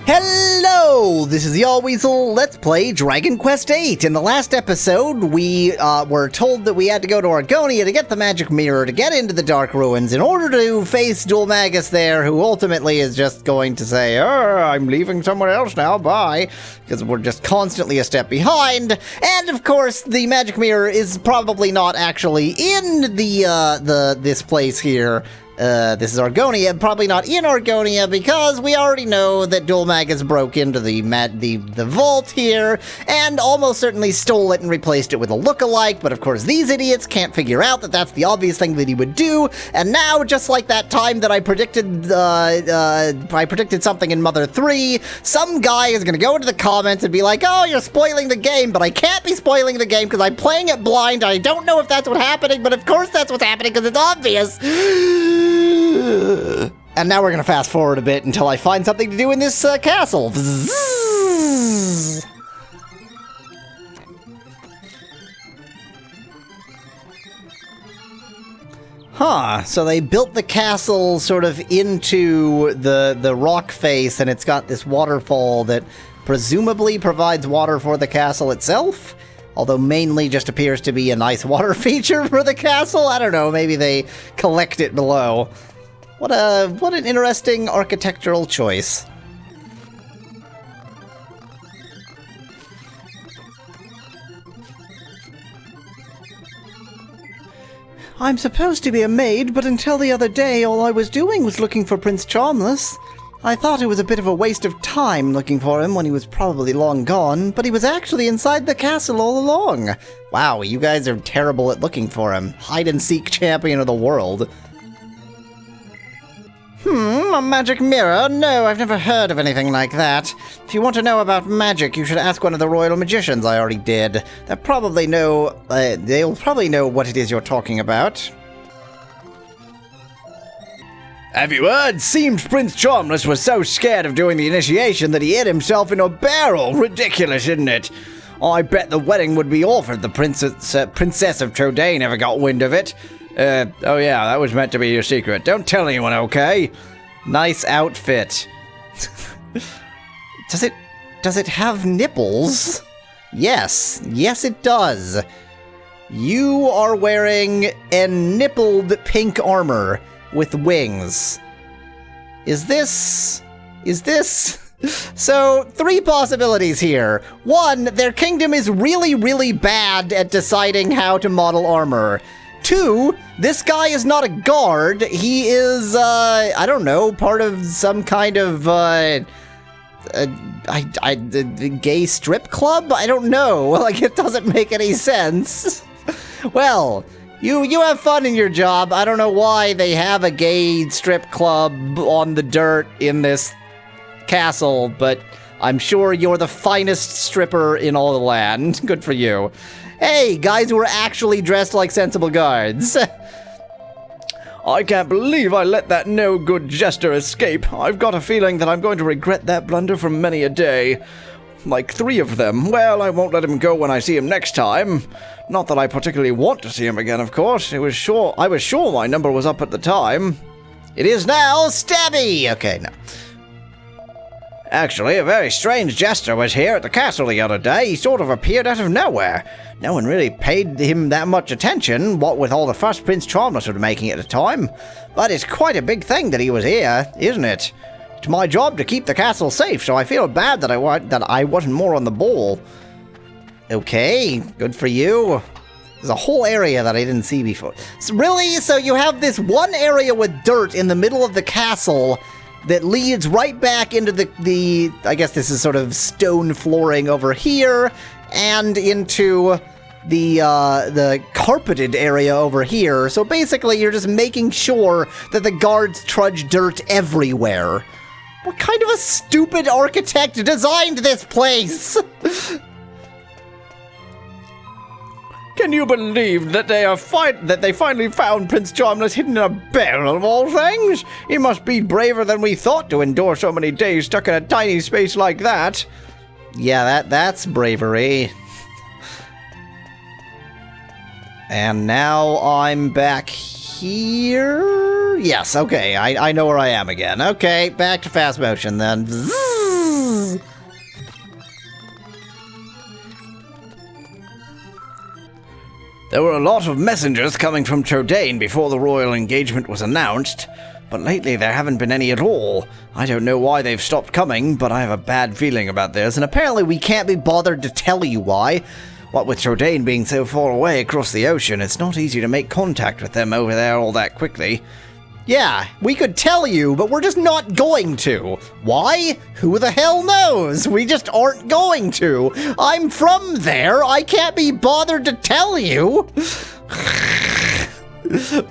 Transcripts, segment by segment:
Hello! This is Yahweasel. Let's play Dragon Quest VIII. In the last episode, we were told that we had to go to Argonia to get the magic mirror to get into the Dark Ruins in order to face Dulmagus there, who ultimately is just going to say, I'm leaving somewhere else now, bye. Because we're just constantly a step behind. And of course, the magic mirror is probably not actually in this place here. This is Argonia, probably not in Argonia, because we already know that Dulmagus broke into the vault here, and almost certainly stole it and replaced it with a lookalike, but of course these idiots can't figure out that that's the obvious thing that he would do, and now, just like that time that I predicted something in Mother 3, some guy is gonna go into the comments and be like, oh, you're spoiling the game, but I can't be spoiling the game because I'm playing it blind, I don't know if that's what's happening, but of course that's what's happening because it's obvious. And now we're gonna fast forward a bit until I find something to do in this castle. Huh, so they built the castle sort of into the rock face, and it's got this waterfall that presumably provides water for the castle itself? Although mainly just appears to be a nice water feature for the castle. I don't know, maybe they collect it below. What an interesting architectural choice. I'm supposed to be a maid, but until the other day, all I was doing was looking for Prince Charmless. I thought it was a bit of a waste of time looking for him when he was probably long gone, but he was actually inside the castle all along. Wow, you guys are terrible at looking for him. Hide-and-seek champion of the world. A magic mirror? No, I've never heard of anything like that. If you want to know about magic, you should ask one of the royal magicians. I already did. They'll probably know what it is you're talking about. Have you heard? Seems Prince Charmless was so scared of doing the initiation that he hid himself in a barrel. Ridiculous, isn't it? I bet the wedding would be awful if the Princess of Trodaine ever got wind of it. Oh yeah, that was meant to be your secret. Don't tell anyone, okay? Nice outfit. Does it have nipples? Yes. Yes, it does. You are wearing a nippled pink armor with wings. Is this... So, 3 possibilities here. 1, their kingdom is really, really bad at deciding how to model armor. 2, this guy is not a guard. He is, I don't know, part of some kind of, gay strip club? I don't know. Like, it doesn't make any sense. Well... You have fun in your job. I don't know why they have a gay strip club on the dirt in this castle, but I'm sure you're the finest stripper in all the land. Good for you. Hey, guys who are actually dressed like sensible guards. I can't believe I let that no-good jester escape. I've got a feeling that I'm going to regret that blunder for many a day. Like 3 of them. Well, I won't let him go when I see him next time. Not that I particularly want to see him again, of course. I was sure my number was up at the time. It is now. Stabby! Okay, no. Actually, a very strange jester was here at the castle the other day. He sort of appeared out of nowhere. No one really paid him that much attention, what with all the fuss Prince Charmless was making at the time. But it's quite a big thing that he was here, isn't it? It's my job to keep the castle safe, so I feel bad that I wasn't more on the ball. Okay, good for you. There's a whole area that I didn't see before. So really? So you have this one area with dirt in the middle of the castle that leads right back into the I guess this is sort of stone flooring over here, and into the carpeted area over here. So basically you're just making sure that the guards trudge dirt everywhere. What kind of a stupid architect designed this place? Can you believe that they finally found Prince Charmless hidden in a barrel of all things? He must be braver than we thought to endure so many days stuck in a tiny space like that. Yeah, that's bravery. And now I'm back here? Yes, okay, I know where I am again. Okay, back to fast motion then. Zzz. There were a lot of messengers coming from Trodain before the royal engagement was announced, but lately there haven't been any at all. I don't know why they've stopped coming, but I have a bad feeling about this, and apparently we can't be bothered to tell you why. What with Trodain being so far away across the ocean, it's not easy to make contact with them over there all that quickly. Yeah, we could tell you, but we're just not going to. Why? Who the hell knows? We just aren't going to. I'm from there. I can't be bothered to tell you.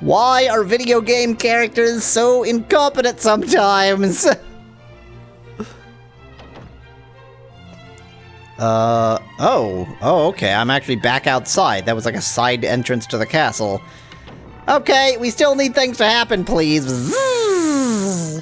Why are video game characters so incompetent sometimes? Oh, okay. I'm actually back outside. That was like a side entrance to the castle. Okay, we still need things to happen, please. Zzz.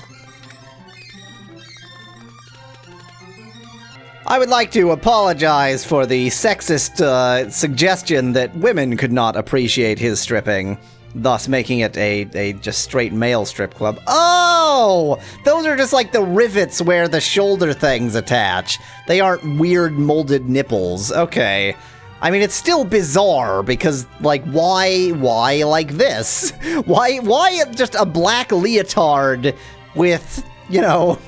I would like to apologize for the sexist suggestion that women could not appreciate his stripping, thus making it a just straight male strip club. Oh! Those are just like the rivets where the shoulder things attach. They aren't weird molded nipples. Okay. I mean, it's still bizarre because, like, why like this? Why just a black leotard with, you know,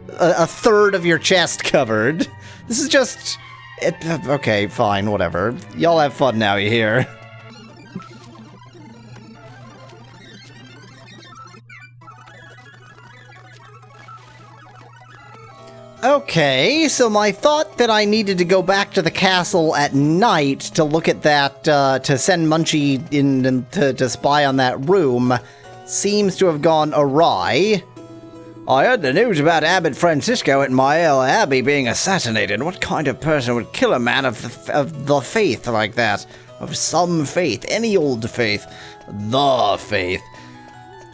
a third of your chest covered? This is just... okay, fine, whatever. Y'all have fun now, you hear? Okay, so my thought that I needed to go back to the castle at night to look at that, to send Munchie in to spy on that room, seems to have gone awry. I heard the news about Abbot Francisco at Mael Abbey being assassinated. What kind of person would kill a man of the faith like that? Of some faith, any old faith. The faith.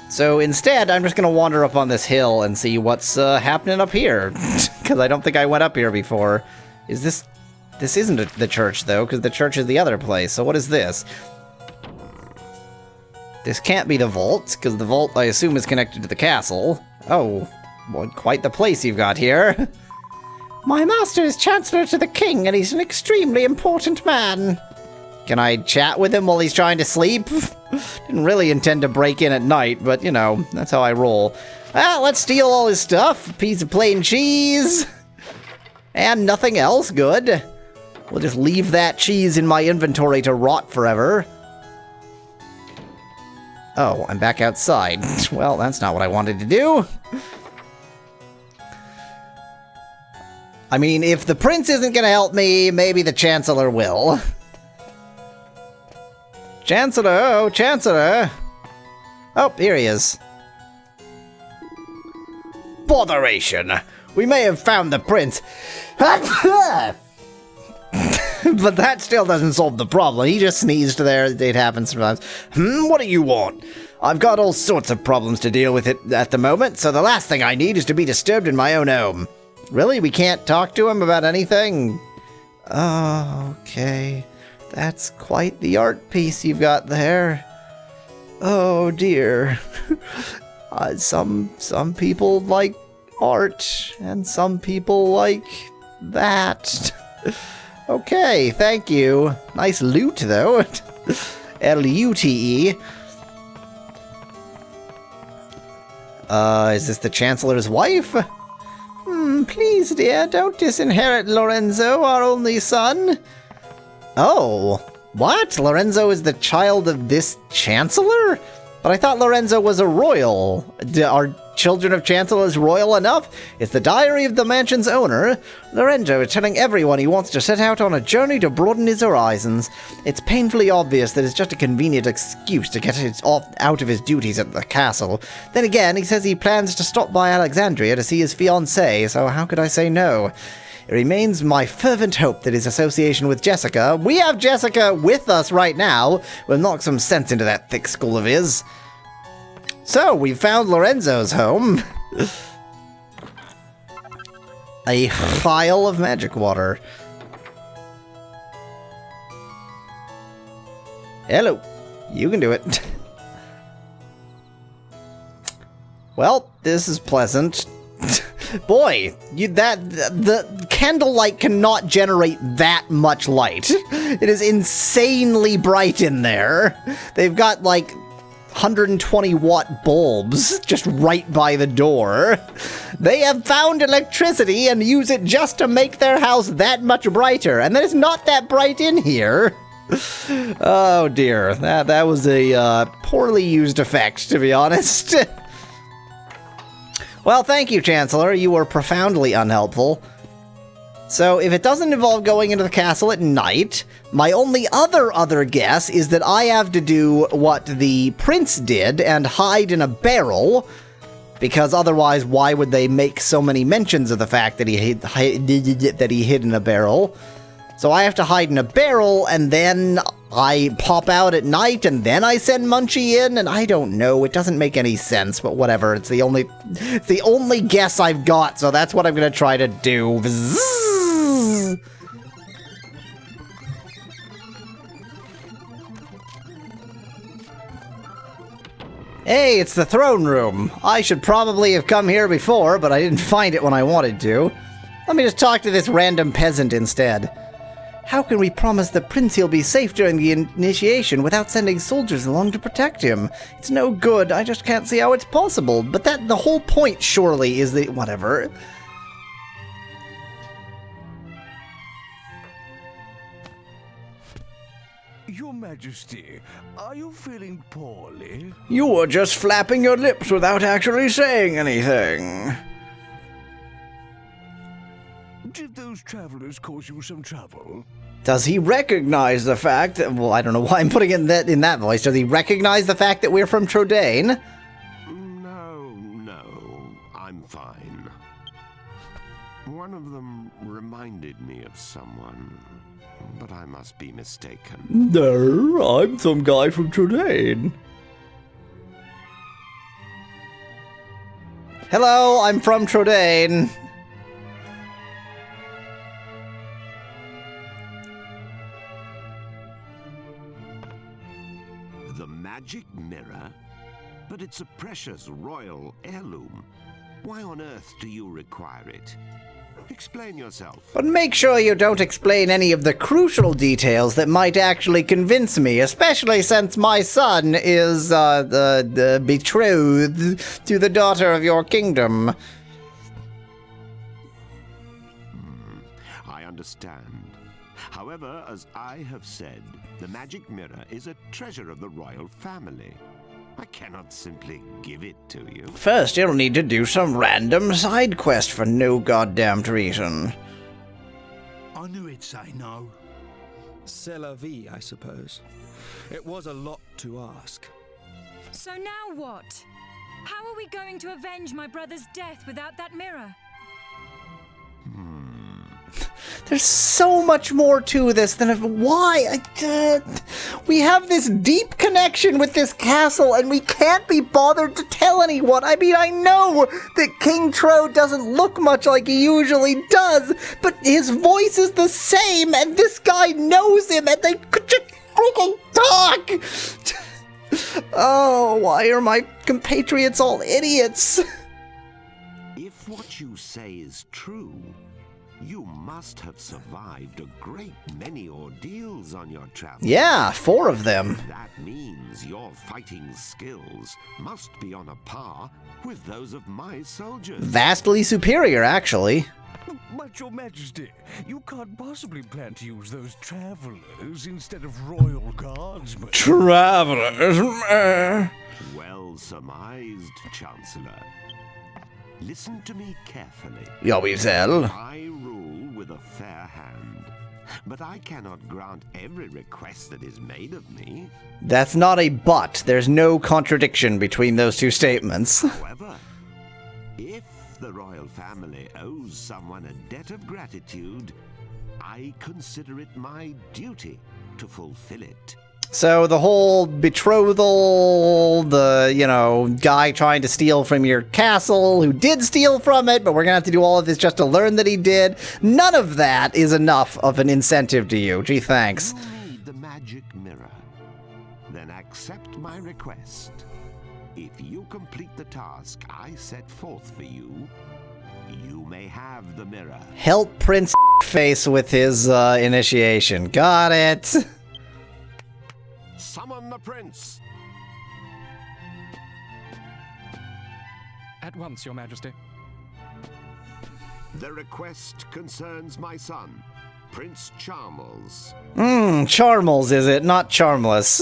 So instead, I'm just going to wander up on this hill and see what's happening up here. Because I don't think I went up here before. Is this... This isn't the church, though, because the church is the other place. So what is this? This can't be the vault, because the vault, I assume, is connected to the castle. Oh, well, quite the place you've got here. My master is Chancellor to the King, and he's an extremely important man. Can I chat with him while he's trying to sleep? Didn't really intend to break in at night, but, you know, that's how I roll. Well, let's steal all his stuff. A piece of plain cheese. And nothing else. Good. We'll just leave that cheese in my inventory to rot forever. Oh, I'm back outside. Well, that's not what I wanted to do. I mean, if the prince isn't gonna help me, maybe the Chancellor will. Chancellor, oh, Chancellor. Oh, here he is. Botheration. We may have found the prince. But that still doesn't solve the problem. He just sneezed there. It happens sometimes. What do you want? I've got all sorts of problems to deal with at the moment, so the last thing I need is to be disturbed in my own home. Really? We can't talk to him about anything? Oh, okay. That's quite the art piece you've got there. Oh dear. Some people like art, and some people like that. Okay, thank you. Nice loot, though. L-U-T-E. Is this the Chancellor's wife? Please, dear, don't disinherit Lorenzo, our only son. Oh, what? Lorenzo is the child of this Chancellor? But I thought Lorenzo was a royal. Are children of Chancellors royal enough? It's the diary of the mansion's owner. Lorenzo is telling everyone he wants to set out on a journey to broaden his horizons. It's painfully obvious that it's just a convenient excuse to get out of his duties at the castle. Then again, he says he plans to stop by Alexandria to see his fiancée, so how could I say no? It remains my fervent hope that his association with Jessica, we have Jessica with us right now, will knock some sense into that thick skull of his. So, we found Lorenzo's home. A phial of magic water. Hello. You can do it. Well, this is pleasant. Boy, the candlelight cannot generate that much light. It is insanely bright in there. They've got, like, 120-watt bulbs just right by the door. They have found electricity and use it just to make their house that much brighter. And then it's not that bright in here. Oh, dear. That was a poorly used effect, to be honest. Well, thank you, Chancellor. You were profoundly unhelpful. So, if it doesn't involve going into the castle at night, my only other guess is that I have to do what the prince did and hide in a barrel, because otherwise, why would they make so many mentions of the fact that he hid in a barrel? So I have to hide in a barrel, and then I pop out at night, and then I send Munchie in, and I don't know. It doesn't make any sense, but whatever. It's the only guess I've got, so that's what I'm gonna try to do. Bzzz. Hey, it's the throne room. I should probably have come here before, but I didn't find it when I wanted to. Let me just talk to this random peasant instead. How can we promise the prince he'll be safe during the initiation without sending soldiers along to protect him? It's no good. I just can't see how it's possible. But the whole point, surely, is that... whatever. Your Majesty, are you feeling poorly? You were just flapping your lips without actually saying anything. Did those travelers cause you some trouble? Does he recognize the fact that... well, I don't know why I'm putting it in that voice. Does he recognize the fact that we're from Trodaine? No, I'm fine. One of them reminded me of someone, but I must be mistaken. No, I'm some guy from Trodaine. Hello, I'm from Trodaine. The magic mirror? But it's a precious royal heirloom. Why on earth do you require it? Explain yourself. But make sure you don't explain any of the crucial details that might actually convince me, especially since my son is, the betrothed to the daughter of your kingdom. I understand. However, as I have said, the magic mirror is a treasure of the royal family. I cannot simply give it to you. First, you'll need to do some random side quest for no goddamned reason. I knew he'd say no. C'est la vie, I suppose. It was a lot to ask. So now what? How are we going to avenge my brother's death without that mirror? There's so much more to this than why. We have this deep connection with this castle, and we can't be bothered to tell anyone. I mean, I know that King Tro doesn't look much like he usually does, but his voice is the same, and this guy knows him, and they could just freaking talk! Oh, why are my compatriots all idiots? If what you say is true, you must have survived a great many ordeals on your travels. Yeah, 4 of them. That means your fighting skills must be on a par with those of my soldiers. Vastly superior, actually. But your Majesty, you can't possibly plan to use those travelers instead of royal guardsmen. Travelers? Well surmised, Chancellor. Listen to me carefully. Yahweasel. I rule with a fair hand, but I cannot grant every request that is made of me. That's not a but. There's no contradiction between those two statements. However, if the royal family owes someone a debt of gratitude, I consider it my duty to fulfill it. So the whole betrothal, the, guy trying to steal from your castle, who did steal from it, but we're gonna have to do all of this just to learn that he did, none of that is enough of an incentive to you. Gee, thanks. You need the magic mirror. Then accept my request. If you complete the task I set forth for you, You may have the mirror. Help Prince Face with his initiation. Got it. Summon the prince. At once, Your Majesty. The request concerns my son, Prince Charmles. Charmles, is it? Not Charmless.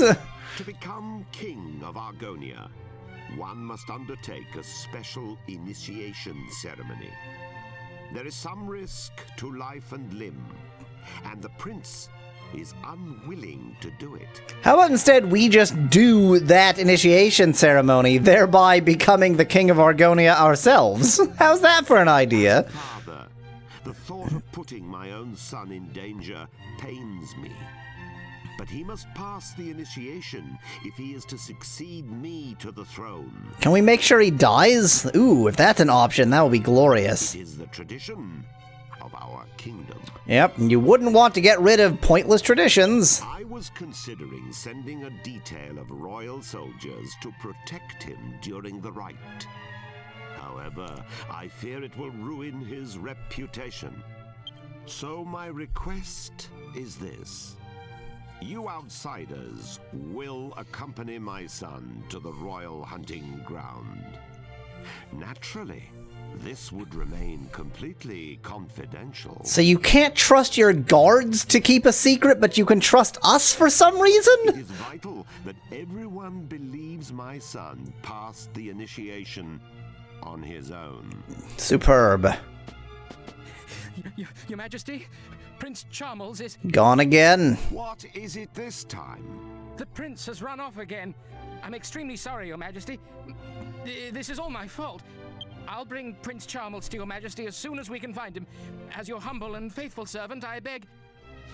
To become king of Argonia, one must undertake a special initiation ceremony. There is some risk to life and limb, and the prince is unwilling to do it. How about instead we just do that initiation ceremony, thereby becoming the king of Argonia ourselves? How's that for an idea? Father, the thought of putting my own son in danger pains me. But he must pass the initiation if he is to succeed me to the throne. Can we make sure he dies? Ooh, if that's an option, that would be glorious. It is the tradition of our kingdom. Yep, you wouldn't want to get rid of pointless traditions. I was considering sending a detail of royal soldiers to protect him during the rite. However, I fear it will ruin his reputation. So my request is this. You outsiders will accompany my son to the royal hunting ground. Naturally, this would remain completely confidential. So you can't trust your guards to keep a secret, but you can trust us for some reason? It is vital that everyone believes my son passed the initiation on his own. Superb. Your Majesty, Prince Charmles is... Gone again. What is it this time? The prince has run off again. I'm extremely sorry, Your Majesty. This is all my fault. I'll bring Prince Charmles to Your Majesty as soon as we can find him. As your humble and faithful servant, I beg...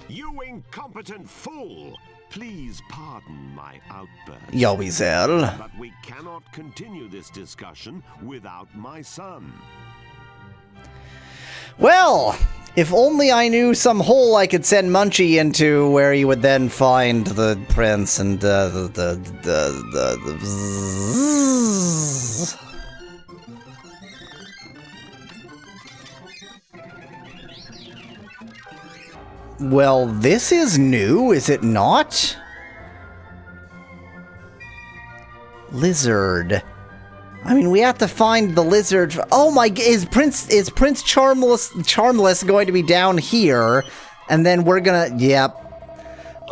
You incompetent fool! Please pardon my outburst. Yahweasel. But we cannot continue this discussion without my son. Well, if only I knew some hole I could send Munchie into where he would then find the prince and Well, this is new, is it not? Lizard. I mean, we have to find the lizard. Oh my! Is Prince Charmless going to be down here? And then we're gonna. Yep.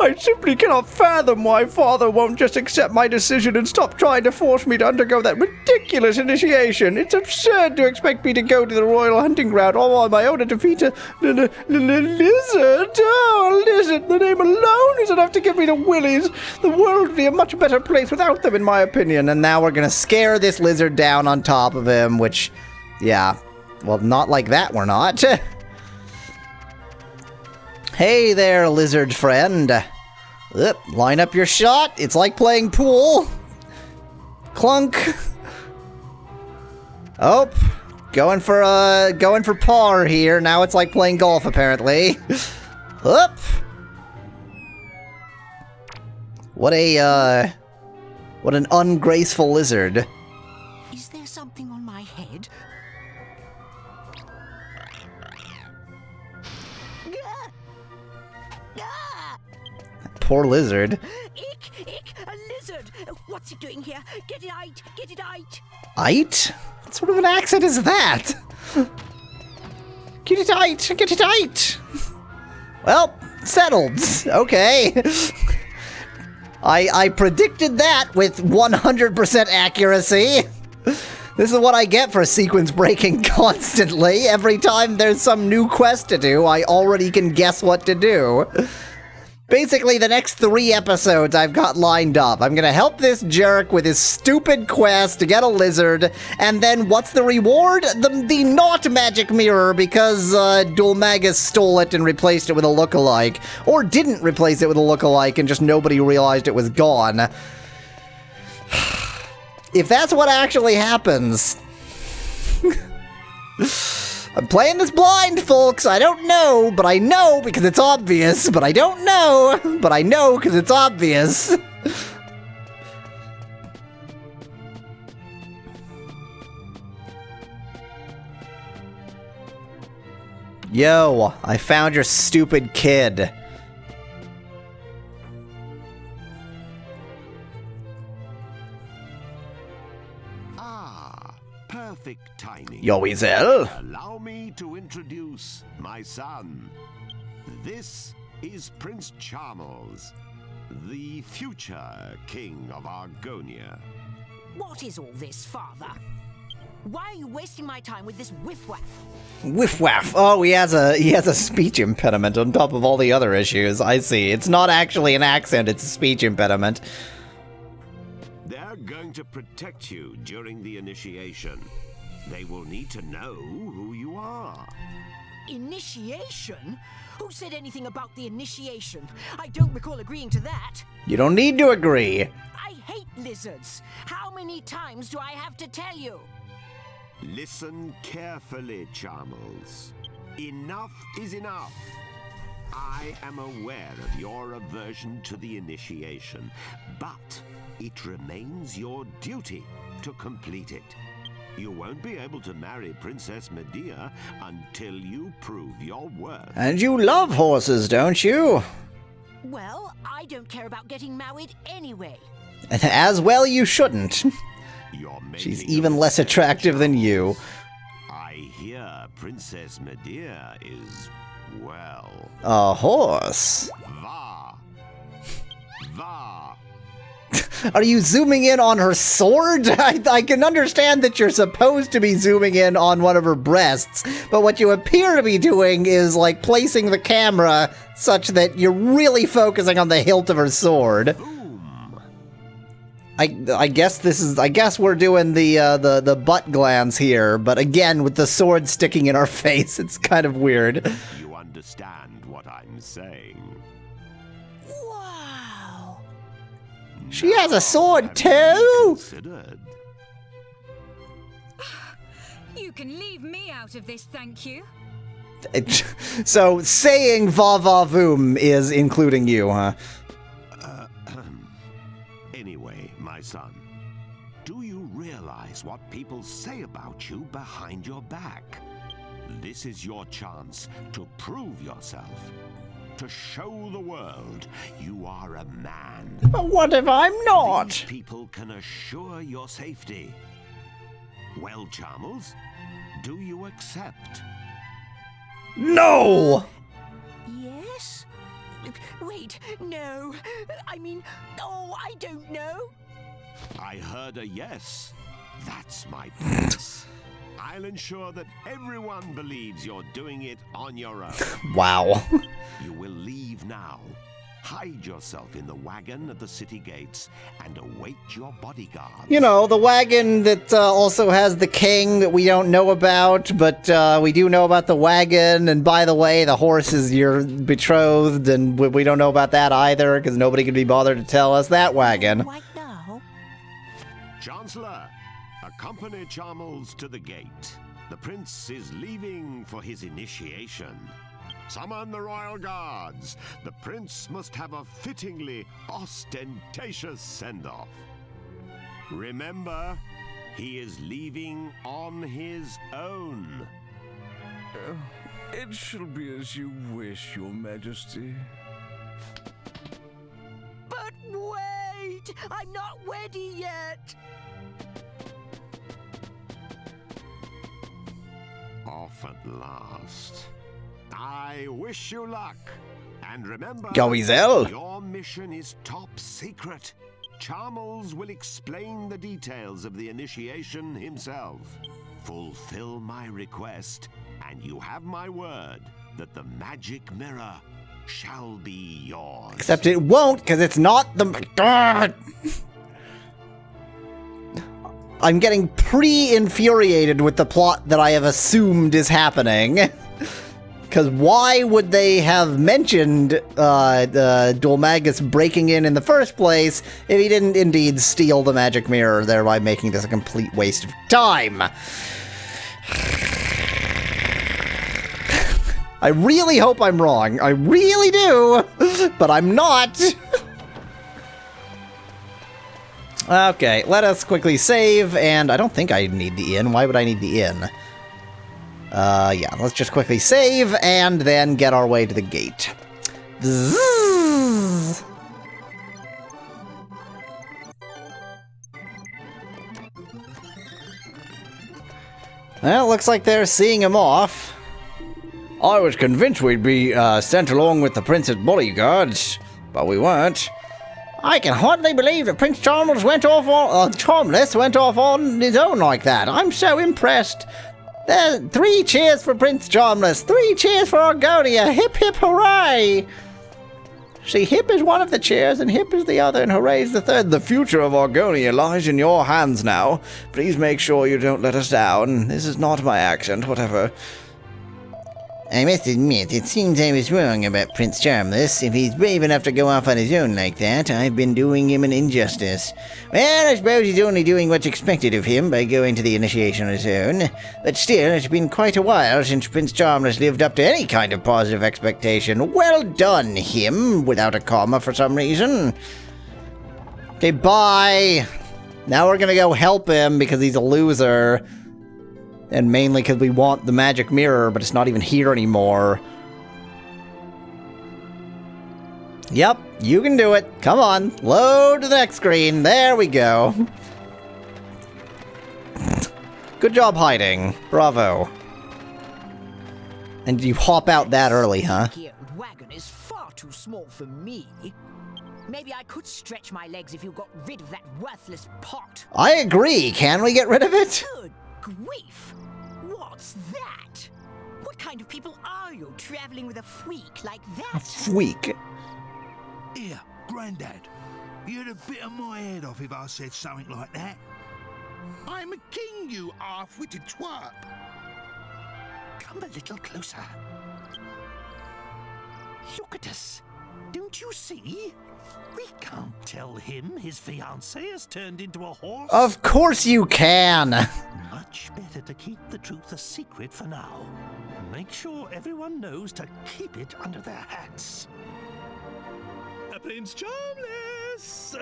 I simply cannot fathom why Father won't just accept my decision and stop trying to force me to undergo that ridiculous initiation. It's absurd to expect me to go to the royal hunting ground all on my own and defeat a lizard. Oh, lizard! The name alone is enough to give me the willies. The world would be a much better place without them, in my opinion. And now we're gonna scare this lizard down on top of him, which, yeah, well, not like that. We're not. Hey there, lizard friend. Line up your shot. It's like playing pool. Clunk. Oh, going for par here. Now it's like playing golf, apparently. Up. What an ungraceful lizard. Is there something on my head? Poor lizard. Ick, a lizard! What's it doing here? Get it out! Get it out! Ite? What sort of an accent is that? Get it out! Get it out! Well, settled. Okay. I predicted that with 100% accuracy. This is what I get for sequence breaking constantly. Every time there's some new quest to do, I already can guess what to do. Basically, the next 3 episodes I've got lined up. I'm gonna help this jerk with his stupid quest to get a lizard, and then what's the reward? The not magic mirror, because Dulmagus stole it and replaced it with a lookalike. Or didn't replace it with a lookalike and just nobody realized it was gone. If that's what actually happens... I'm playing this blind, folks. I don't know, but I know because it's obvious. But I don't know, but I know because it's obvious. Yo, I found your stupid kid. Ah, perfect timing. Yahweasel. Allow me to introduce my son. This is Prince Charmles, the future king of Argonia. What is all this, Father? Why are you wasting my time with this whiff-waff? Whiff-waff. Oh, he has a speech impediment on top of all the other issues. I see. It's not actually an accent, it's a speech impediment. They're going to protect you during the initiation. They will need to know who you are. Initiation? Who said anything about the initiation? I don't recall agreeing to that. You don't need to agree. I hate lizards. How many times do I have to tell you? Listen carefully, Charmles. Enough is enough. I am aware of your aversion to the initiation, but it remains your duty to complete it. You won't be able to marry Princess Medea until you prove your worth. And you love horses, don't you? Well, I don't care about getting married anyway. As well you shouldn't. You're She's making a even less mistake, attractive than you. I hear Princess Medea is, well... A horse. Va. Va. Are you zooming in on her sword? I can understand that you're supposed to be zooming in on one of her breasts, but what you appear to be doing is, like, placing the camera such that you're really focusing on the hilt of her sword. I guess we're doing the butt glance here, but again, with the sword sticking in our face, it's kind of weird. You understand what I'm saying? Wow! She has a sword Have too! you considered? You can leave me out of this, thank you. So, saying va va voom is including you, huh? Anyway, my son, do you realize what people say about you behind your back? This is your chance to prove yourself, to show the world you are a man. But what if I'm not? These people can assure your safety. Well, Charmles, do you accept? No! Yes? Wait, no. I mean, oh, I don't know. I heard a yes. That's my promise. I'll ensure that everyone believes you're doing it on your own. Wow. You will leave now. Hide yourself in the wagon at the city gates and await your bodyguards. You know, the wagon that also has the king that we don't know about, but we do know about the wagon, and by the way, the horse is your betrothed, and we don't know about that either, because nobody could be bothered to tell us that wagon. Right now? Chancellor, accompany Charmles to the gate. The prince is leaving for his initiation. Summon the royal guards. The prince must have a fittingly ostentatious send-off. Remember, he is leaving on his own. It shall be as you wish, Your Majesty. But wait! I'm not ready yet! Off at last. I wish you luck. And remember, Yahweasel. your mission is top secret. Charmles will explain the details of the initiation himself. Fulfill my request, and you have my word that the magic mirror shall be yours. Except it won't, because it's not the... God. I'm getting pretty infuriated with the plot that I have assumed is happening. Because why would they have mentioned Dulmagus breaking in the first place if he didn't indeed steal the magic mirror, thereby making this a complete waste of time? I really hope I'm wrong. I really do, but I'm not. Okay, let us quickly save, and I don't think I need the inn. Why would I need the inn? Yeah, let's just quickly save and then get our way to the gate. Bzzz. Well, looks like they're seeing him off. I was convinced we'd be sent along with the prince's bodyguards, but we weren't. I can hardly believe that Prince Charmless went off on his own like that. I'm so impressed. 3 cheers for Prince Charmless, 3 cheers for Argonia. Hip hip hooray! See, hip is one of the cheers, and hip is the other, and hooray is the third. The future of Argonia lies in your hands now. Please make sure you don't let us down. This is not my accent, whatever. I must admit, it seems I was wrong about Prince Charmless. If he's brave enough to go off on his own like that, I've been doing him an injustice. Well, I suppose he's only doing what's expected of him by going to the initiation on his own. But still, it's been quite a while since Prince Charmless lived up to any kind of positive expectation. Well done, him, without a comma for some reason. Okay, bye. Now we're gonna go help him because he's a loser. And mainly because we want the magic mirror, but it's not even here anymore. Yep, you can do it. Come on, load to the next screen. There we go. Good job hiding. Bravo. And you hop out that early, huh? This wagon is far too small for me. Maybe I could stretch my legs if you got rid of that worthless pot. I agree. Can we get rid of it? Good grief! What's that? What kind of people are you traveling with a freak like that? Freak. Here, Grandad. You'd have bitten my head off if I said something like that. I'm a king, you half-witted twerp. Come a little closer. Look at us. Don't you see? We can't tell him his fiancée has turned into a horse. Of course you can. Much better to keep the truth a secret for now. Make sure everyone knows to keep it under their hats. Prince Charmless!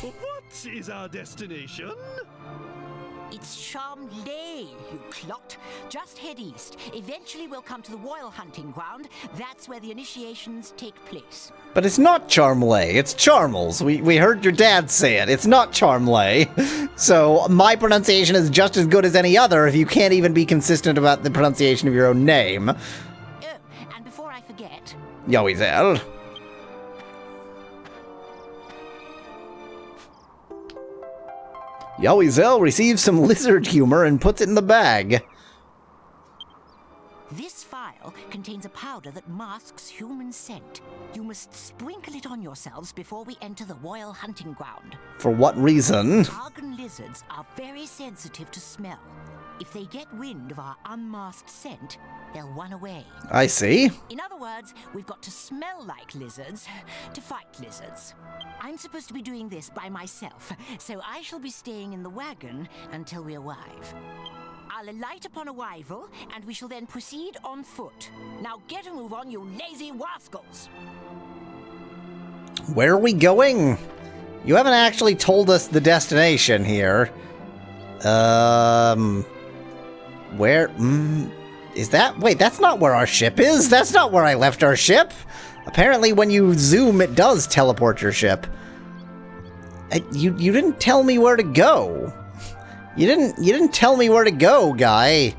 What is our destination? It's Charmley, you clot. Just head east. Eventually we'll come to the royal hunting ground. That's where the initiations take place. But it's not Charmley, it's Charmels. We heard your dad say it. It's not Charmley. So my pronunciation is just as good as any other if you can't even be consistent about the pronunciation of your own name. Oh, and before I forget... Yahweasel. Yahweasel receives some lizard humor and puts it in the bag. This vial contains a powder that masks human scent. You must sprinkle it on yourselves before we enter the royal hunting ground. For what reason? Argon lizards are very sensitive to smell. If they get wind of our unmasked scent, they'll run away. I see. In other words, we've got to smell like lizards to fight lizards. I'm supposed to be doing this by myself, so I shall be staying in the wagon until we arrive. I'll alight upon arrival, and we shall then proceed on foot. Now get a move on, you lazy rascals! Where are we going? You haven't actually told us the destination here. Where? Is that? Wait, that's not where our ship is. That's not where I left our ship. Apparently, when you zoom, it does teleport your ship. You didn't tell me where to go. You didn't tell me where to go, guy.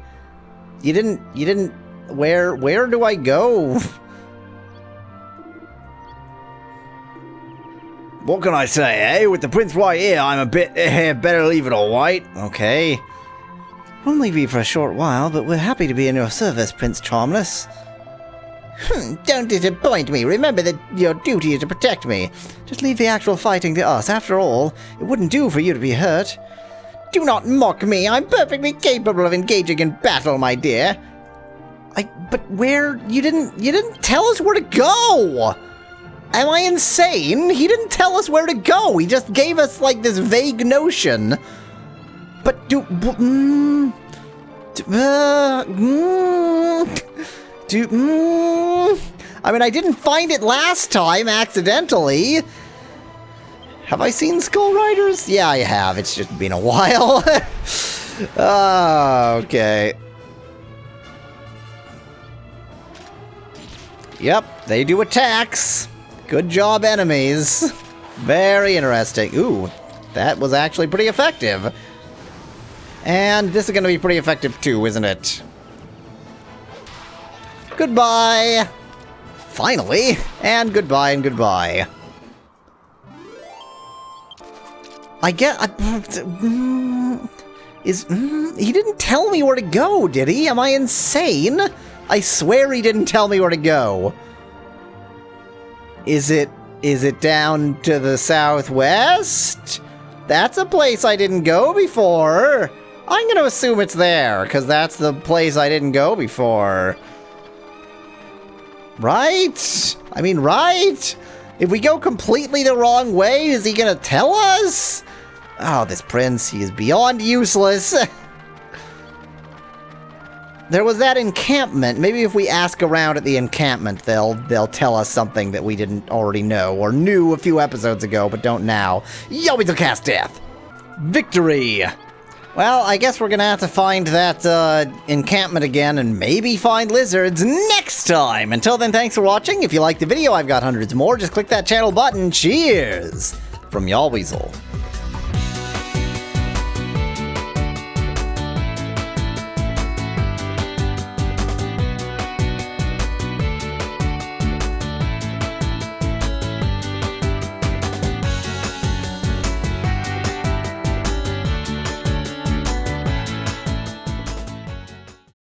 You didn't. Where do I go? What can I say, eh? With the prince right here, I'm a bit better leave it all right. Okay. Only be for a short while, but we're happy to be in your service, Prince Charmless. Don't disappoint me. Remember that your duty is to protect me. Just leave the actual fighting to us. After all, it wouldn't do for you to be hurt. Do not mock me. I'm perfectly capable of engaging in battle, my dear. But where? You didn't tell us where to go. Am I insane? He didn't tell us where to go. He just gave us like this vague notion. But I mean, I didn't find it last time accidentally. Have I seen Skull Riders? Yeah, I have. It's just been a while. Okay. Yep, they do attacks. Good job, enemies. Very interesting. Ooh, that was actually pretty effective. And this is going to be pretty effective too, isn't it? Goodbye. Finally. And goodbye and goodbye. I get... he didn't tell me where to go, did he? Am I insane? I swear he didn't tell me where to go. Is it down to the southwest? That's a place I didn't go before. I'm going to assume it's there, because that's the place I didn't go before. Right? I mean, right? If we go completely the wrong way, is he going to tell us? Oh, this prince, he is beyond useless. There was that encampment. Maybe if we ask around at the encampment, they'll tell us something that we didn't already know or knew a few episodes ago, but don't now. Yahweasel cast death. Victory. Well, I guess we're gonna have to find that encampment again and maybe find lizards next time. Until then, thanks for watching. If you liked the video, I've got hundreds more. Just click that channel button. Cheers from Yahweasel.